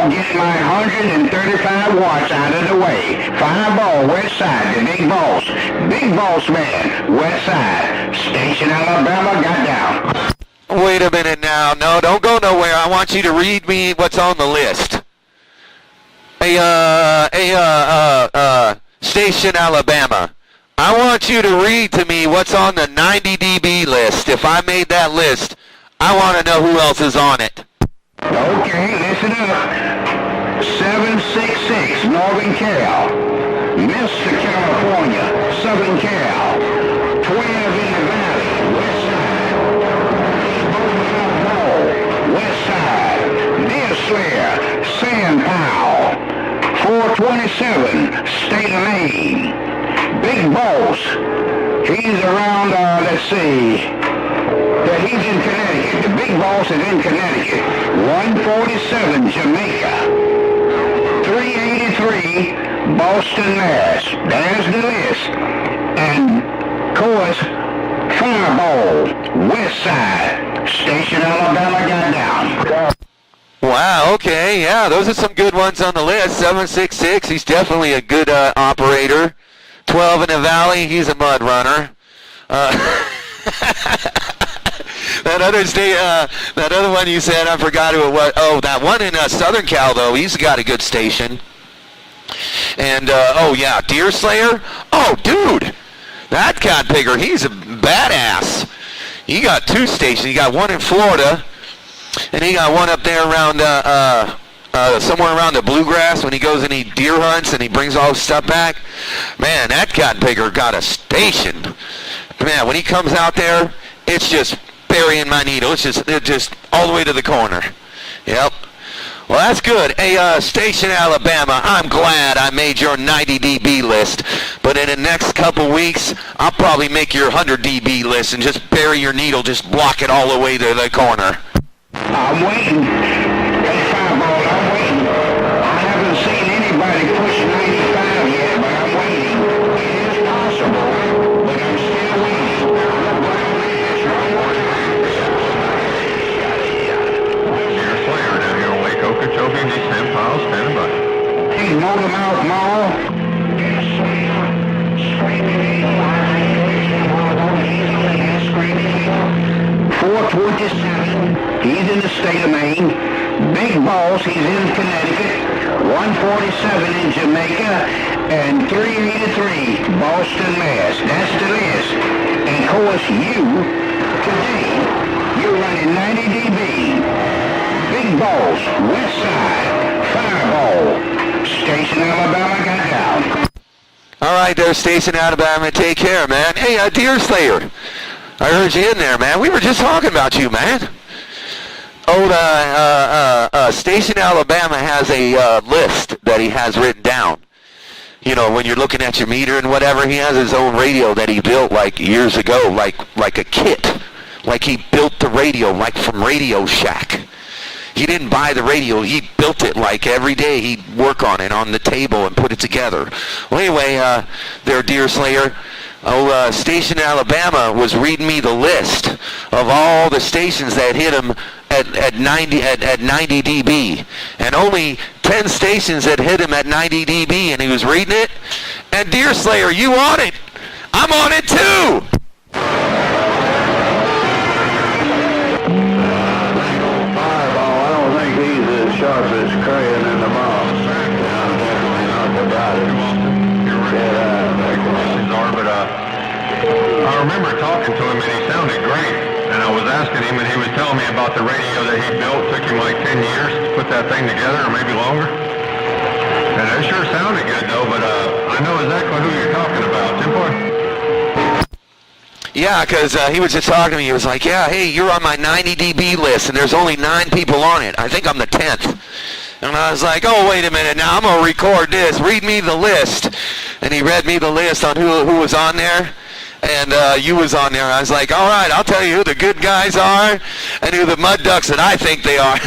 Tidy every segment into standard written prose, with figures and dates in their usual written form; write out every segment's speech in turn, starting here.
ball, getting my 135 watts out of the way. 5 ball, west side, the big boss. Big boss man, west side. Station Alabama, got down. Wait a minute now. No, don't go nowhere. I want you to read me what's on the list. Station Alabama. I want you to read to me what's on the 90 dB list. If I made that list, I want to know who else is on it. Okay, listen up. 766, Northern Cal. Mr. California, Southern Cal. 12 in the Valley, West Side. West Side. Deer Slayer, Sand Powell. 427, State of Maine. Big Boss, he's around, let's see, he's in Connecticut. The Big Boss is in Connecticut. 147, Jamaica. 383, Boston, Mass. There's the list. And, of course, Fireball, West Side, Station Alabama, got down. Wow, okay, yeah, those are some good ones on the list. 766, he's definitely a good operator. 12 in the Valley, he's a mud runner. That other one you said, I forgot who it was. Oh, that one in Southern Cal, though, he's got a good station. And, oh, yeah, Deer Slayer. Oh, dude, that got bigger. He's a badass. He got 2 stations. He got one in Florida, and he got one up there around somewhere around the bluegrass when he goes and he deer hunts and he brings all his stuff back. Man, that got bigger, got a station. Man, when he comes out there, it's just burying my needle. It's just all the way to the corner. Yep. Well, that's good. Hey, Station Alabama, I'm glad I made your 90 dB list. But in the next couple weeks, I'll probably make your 100 dB list and just bury your needle, just block it all the way to the corner. I'm waiting. Hey, Fireball, I'm waiting. I haven't seen anybody push 95 yet, but I'm waiting. It is possible, but I'm still waiting. Deer Slayer down here on Lake Okeechobee, St. Paul, standing by. Hey, Motormouth Mall. 427, he's in the state of Maine. Big Boss, he's in Connecticut. 147 in Jamaica. And 383, Boston, Mass. That's the list. And of course you, today, you're running 90 dB. Big Boss, West Side, Fireball, Station Alabama, got down. All right, there, Station Alabama. Take care, man. Hey, Deer Slayer. I heard you in there, man. We were just talking about you, man. Old Station Alabama has a list that he has written down. You know, when you're looking at your meter and whatever, he has his own radio that he built like years ago, like a kit. Like he built the radio, like from Radio Shack. He didn't buy the radio. He built it like every day. He'd work on it on the table and put it together. Well, anyway, there, Deer Slayer. Oh, Station Alabama was reading me the list of all the stations that hit him at 90 dB, and only 10 stations that hit him at 90 dB, and he was reading it. And Deer Slayer, you on it? I'm on it too. Fireball, I don't think he's as sharp as Crayon in the mall. I'm definitely not about it. But I remember talking to him and he sounded great. And I was asking him and he was telling me about the radio that he built. Took him like 10 years to put that thing together, or maybe longer. And it sure sounded good though, but I know exactly who you're talking about. Tim Boy? Yeah, because he was just talking to me. He was like, yeah, hey, you're on my 90 dB list and there's only 9 people on it. I think I'm the 10th. And I was like, oh, wait a minute now, I'm going to record this. Read me the list. And he read me the list on who was on there. And you was on there. I was like, all right, I'll tell you who the good guys are and who the mud ducks that I think they are.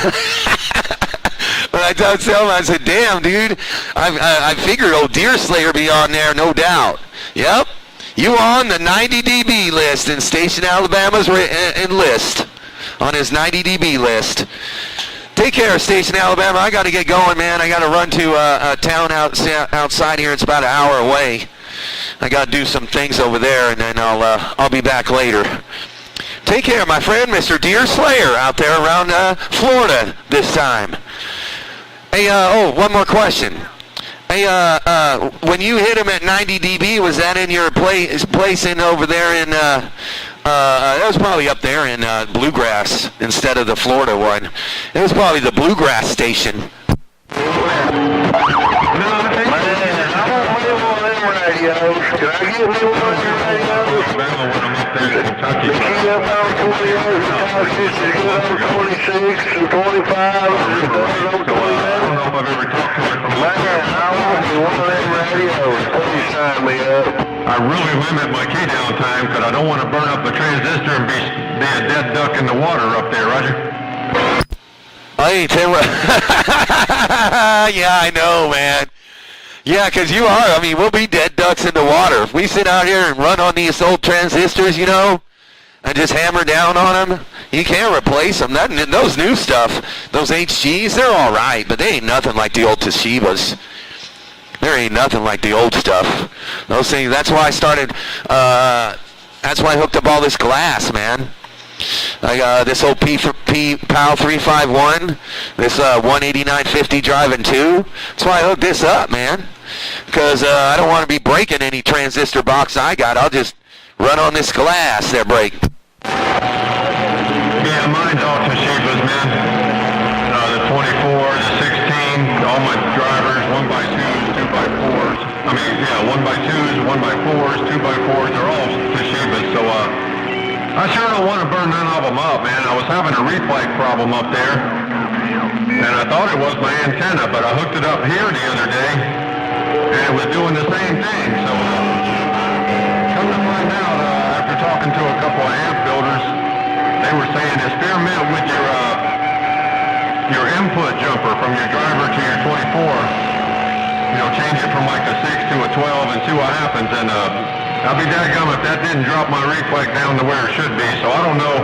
But I told him, I said, damn, dude, I figured old Deer Slayer be on there, no doubt. Yep, you on the 90 dB list in Station Alabama's list, on his 90 dB list. Take care, Station Alabama. I got to get going, man. I got to run to a town outside here. It's about an hour away. I got to do some things over there, and then I'll be back later. Take care, my friend, Mr. Deer Slayer, out there around Florida this time. Hey, one more question. Hey, when you hit him at 90 dB, was that in your place in over there in, that was probably up there in Bluegrass instead of the Florida one. It was probably the Bluegrass station. No, I think I want me one of them radios. Can I get me one of them radios? Alabama when I'm up there in Kentucky. The key up on 28, the conscious is good on 26 and 25, and it's good on 27. I don't know if I've ever talked to her from Man, I want me one of them radios. Please sign me up. I really limit my key down time because I don't want to burn up the transistor and be a dead duck in the water up there, Roger. I ain't tell you what. Yeah, I know, man. Yeah, 'cause you are. I mean, we'll be dead ducks in the water. If we sit out here and run on these old transistors, you know, and just hammer down on them, you can't replace them. Those new stuff, those HGs, they're all right, but they ain't nothing like the old Toshibas. There ain't nothing like the old stuff. Those things, that's why I started, that's why I hooked up all this glass, man. This old PAL 351, this 18950 driving 2. That's why I hooked this up, man. Because I don't want to be breaking any transistor box I got. I'll just run on this glass that break. Yeah, mine's all Toshibas, man. The 24, the 16, all my drivers, 1x2s, 2x4s. I mean, yeah, 1x2s, 1x4s, 2x4s, they're all Toshibas. So, I sure don't want to burn none of them up, man. I was having a reflex problem up there, and I thought it was my antenna, but I hooked it up here the other day, and it was doing the same thing. So, come to find out, after talking to a couple of amp builders, they were saying experiment with your input jumper from your driver to your 24. You know, change it from like a 6 to a 12 and see what happens. And I'll be dadgum if that didn't drop my reflex down to where it should be. So I don't know.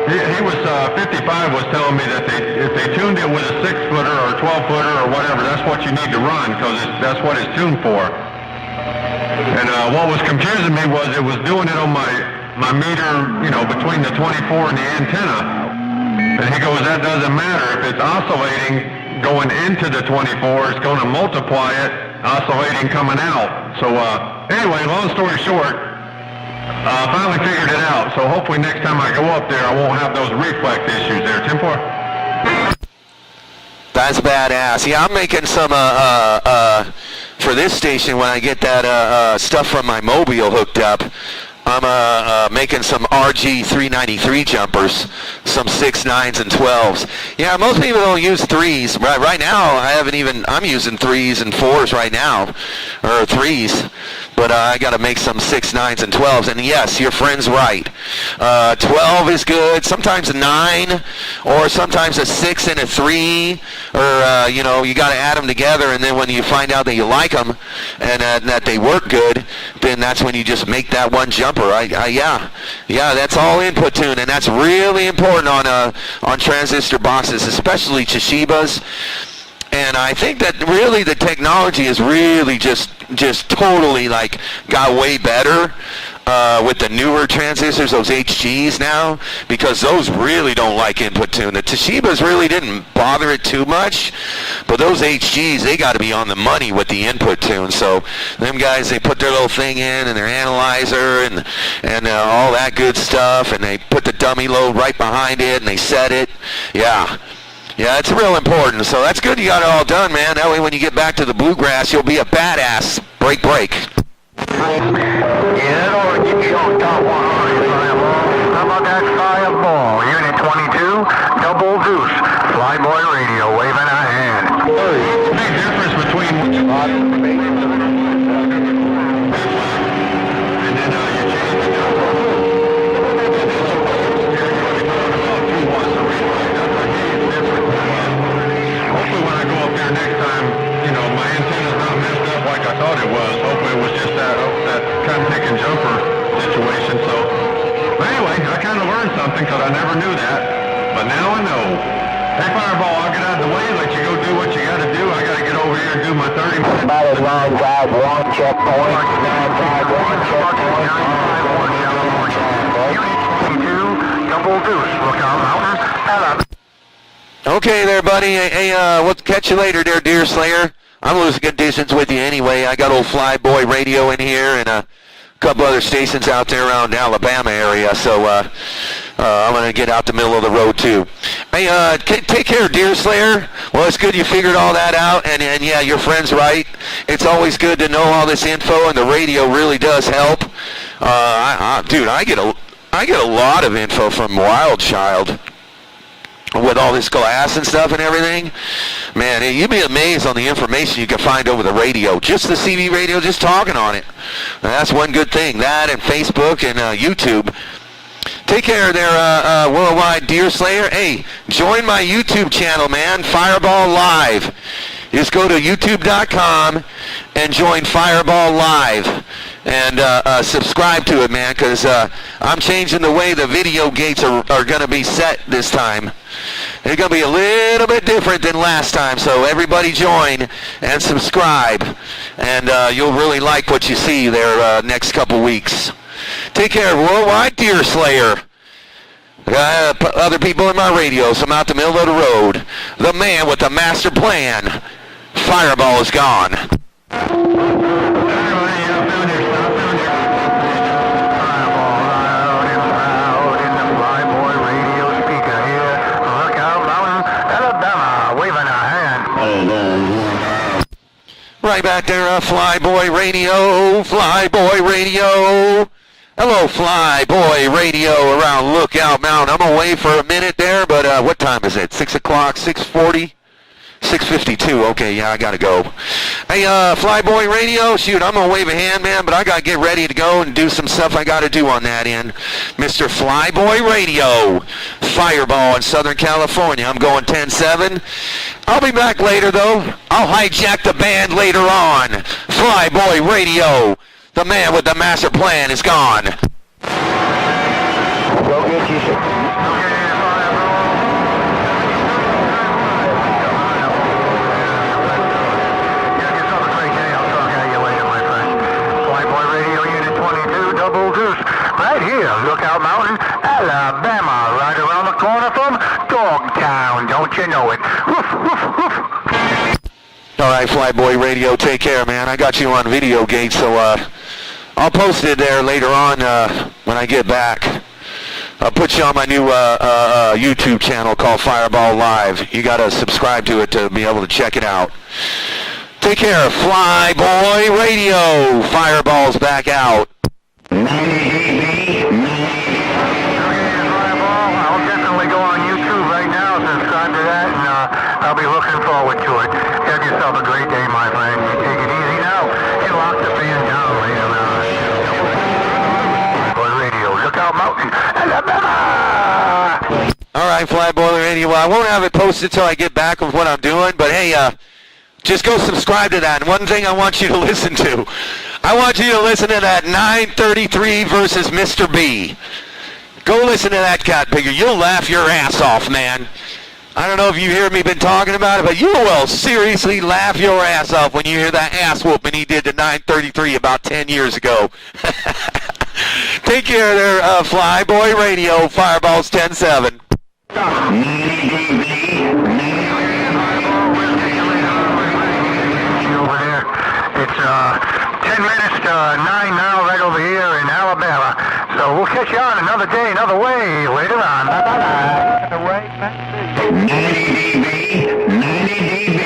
He was 55 was telling me that if they tuned it with a 6-footer or a 12-footer or whatever, that's what you need to run because that's what it's tuned for. And what was confusing me was it was doing it on my meter, you know, between the 24 and the antenna. And he goes, that doesn't matter. If it's oscillating going into the 24, it's going to multiply it, oscillating coming out. So anyway, long story short, I finally figured it out. So hopefully next time I go up there, I won't have those reflex issues there. 10-4. That's badass. Yeah, I'm making some, for this station when I get that stuff from my mobile hooked up, I'm making some RG 393 jumpers, some 6, 9s, and 12s. Yeah, most people don't use 3s. Right now, I'm using 3s and 4s right now, or 3s. But I got to make some 6, 9s, and 12s. And yes, your friend's right. 12 is good. Sometimes a 9, or sometimes a 6 and a 3. Or, you know, you got to add them together. And then when you find out that you like them and that they work good, then that's when you just make that one jumper. Yeah, that's all input tune. And that's really important on transistor boxes, especially Toshibas. And I think that really the technology is really just totally like got way better with the newer transistors, those HGs now, because those really don't like input tune. The Toshibas really didn't bother it too much, but those HGs, they got to be on the money with the input tune. So them guys, they put their little thing in and their analyzer and all that good stuff, and they put the dummy load right behind it and they set it. Yeah, it's real important. So that's good you got it all done, man. That way when you get back to the bluegrass, you'll be a badass. Break. Yeah, that ought to get you on top 100, Fireball. How about that Fireball? Unit 22, Double Deuce. Flyboy Radio, waving a hand. Big difference between and then you change the jumper. Hopefully when I go up there next time, you know, my antenna's not messed up like I thought it was. Hopefully it was just that kind of picking jumper situation. So, but anyway, I kind of learned something because I never knew that. But now I know. Hey, Fireball, I'll get out of the way, let you go do what you got to do. I got to get over here and do my 30 minutes. About a 951 checkpoint. 951 checkpoint. Double Deuce, Lookout Mountain, Alabama. Okay there, buddy. Hey, we'll catch you later there, Deer Slayer. I'm losing conditions with you anyway. I got old Flyboy Radio in here and a couple other stations out there around the Alabama area, so I'm going to get out the middle of the road too. Hey, take care, Deer Slayer. Well, it's good you figured all that out, and yeah, your friend's right. It's always good to know all this info, and the radio really does help. Dude, I get a lot of info from Wild Child with all this glass and stuff and everything. Man, you'd be amazed on the information you can find over the radio. Just the CB radio, just talking on it. And that's one good thing. That and Facebook and YouTube. Take care there, Worldwide Deer Slayer. Hey, join my YouTube channel, man. Fireball Live. Just go to youtube.com and join Fireball Live. And subscribe to it, man, because I'm changing the way the video gates are going to be set this time. They're going to be a little bit different than last time, so everybody join and subscribe, and you'll really like what you see there next couple weeks. Take care, Worldwide Deer Slayer. Other people in my radio, so I'm out the middle of the road. The man with the master plan. Fireball is gone. Right back there, Flyboy Radio, Flyboy Radio. Hello, Flyboy Radio around Lookout Mountain. I'm away for a minute there, but what time is it? 6 o'clock, 6:40? 6:52. Okay, yeah, I gotta go. Hey, Flyboy Radio, shoot, I'm gonna wave a hand, man, but I gotta get ready to go and do some stuff I gotta do on that end. Mr. Flyboy Radio, Fireball in Southern California. I'm going 10-7. I'll be back later, though. I'll hijack the band later on. Flyboy Radio, the man with the master plan is gone. Go get you some. Right here, Lookout Mountain, Alabama, right around the corner from Dogtown. Don't you know it? Woof, woof, woof. All right, Flyboy Radio, take care, man. I got you on video gate, so I'll post it there later on when I get back. I'll put you on my new YouTube channel called Fireball Live. You got to subscribe to it to be able to check it out. Take care, Flyboy Radio. Fireball's back out. 90 dB. I'll definitely go on YouTube right now, subscribe to that, and I'll be looking forward to it. Have yourself a great day, my friend. You take it easy now and lock the fan down later on. Radio, Lookout Mountain, Alabama! All right, Flyboy Radio. Well, I won't have it posted till I get back with what I'm doing, but hey, just go subscribe to that. And one thing I want you to listen to. I want you to listen to that 933 versus Mr. B. Go listen to that cat figure. You'll laugh your ass off, man. I don't know if you hear me been talking about it, but you will seriously laugh your ass off when you hear that ass whooping he did to 933 about 10 years ago. Take care there, Flyboy Radio. Fireball's 10-7. It's 10 minutes to 9 now, right over here in Alabama. So we'll catch you on another day, another way, later on. Bye-bye. 90 dB, 90 dB.